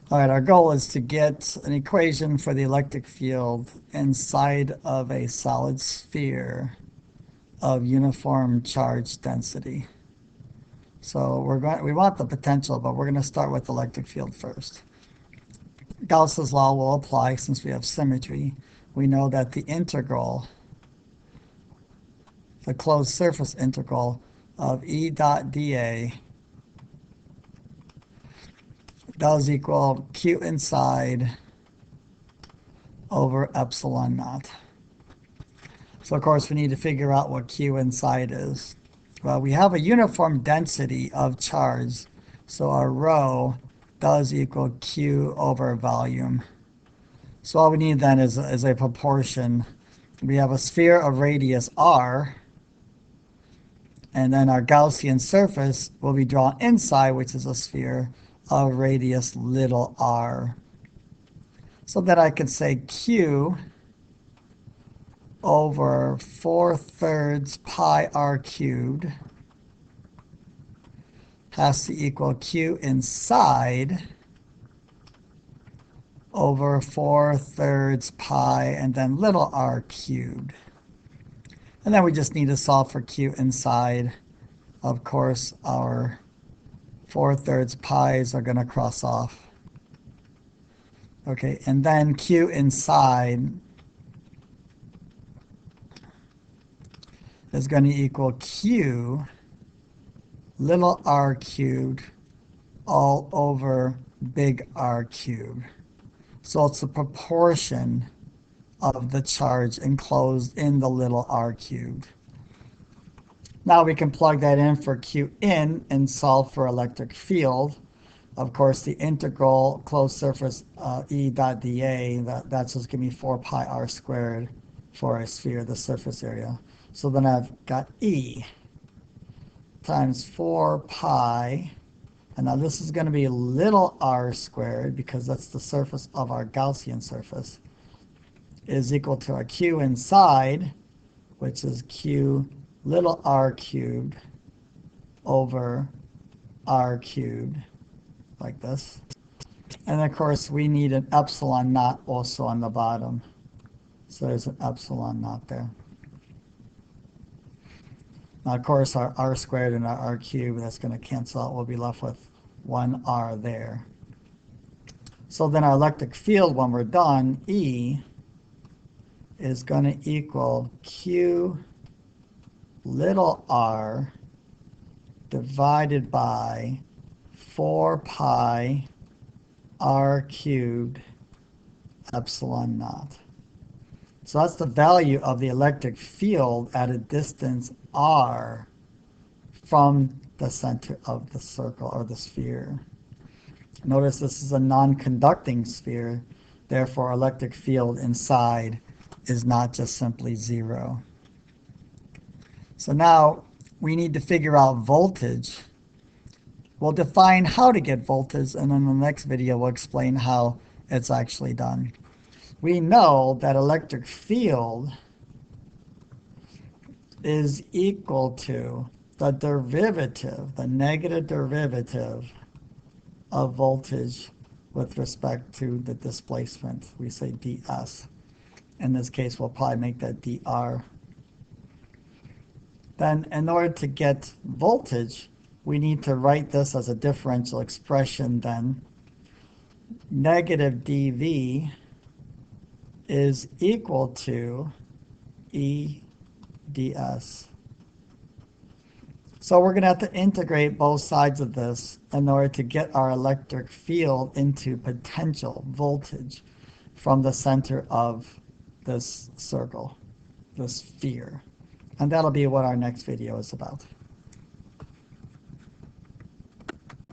All right, our goal is to get an equation for the electric field inside of a solid sphere of uniform charge density. So we want the potential, but we're going to start with the electric field first. Gauss's law will apply since we have symmetry. We know that the integral, the closed surface integral of E dot dA does equal Q inside over epsilon naught. So of course we need to figure out what Q inside is. Well, we have a uniform density of charge, so our rho does equal Q over volume. So all we need then is a proportion. We have a sphere of radius r, and then our Gaussian surface will be drawn inside, which is a sphere of radius little r. So that I could say Q over 4/3 pi r cubed has to equal Q inside over 4/3 pi and then little r cubed. And then we just need to solve for Q inside. Of course, our 4/3 pi's are going to cross off. Okay, and then Q inside is going to equal Q little r cubed all over big R cubed. So it's a proportion of the charge enclosed in the little r cubed. Now we can plug that in for Q in and solve for electric field. Of course, the integral closed surface E dot dA, that's just give me 4 pi r squared for a sphere, the surface area. So then I've got E times 4 pi, and now this is going to be little r squared because that's the surface of our Gaussian surface, is equal to our Q inside, which is Q little r cubed over r cubed, like this. And of course, we need an epsilon naught also on the bottom. So there's an epsilon naught there. Now, of course, our r squared and our r cubed, that's going to cancel out. We'll be left with 1r there. So then our electric field, when we're done, E is going to equal Q little r divided by 4 pi r cubed epsilon naught. So that's the value of the electric field at a distance r from the center of the circle or the sphere. Notice this is a non-conducting sphere, therefore electric field inside is not just simply 0. So now we need to figure out voltage. We'll define how to get voltage, and in the next video we'll explain how it's actually done. We know that electric field is equal to the derivative, the negative derivative of voltage with respect to the displacement. We say ds. In this case, we'll probably make that dr. Then in order to get voltage, we need to write this as a differential expression then. Negative dV is equal to E ds. So we're going to have to integrate both sides of this in order to get our electric field into potential voltage from the center of this circle, this sphere. And that'll be what our next video is about.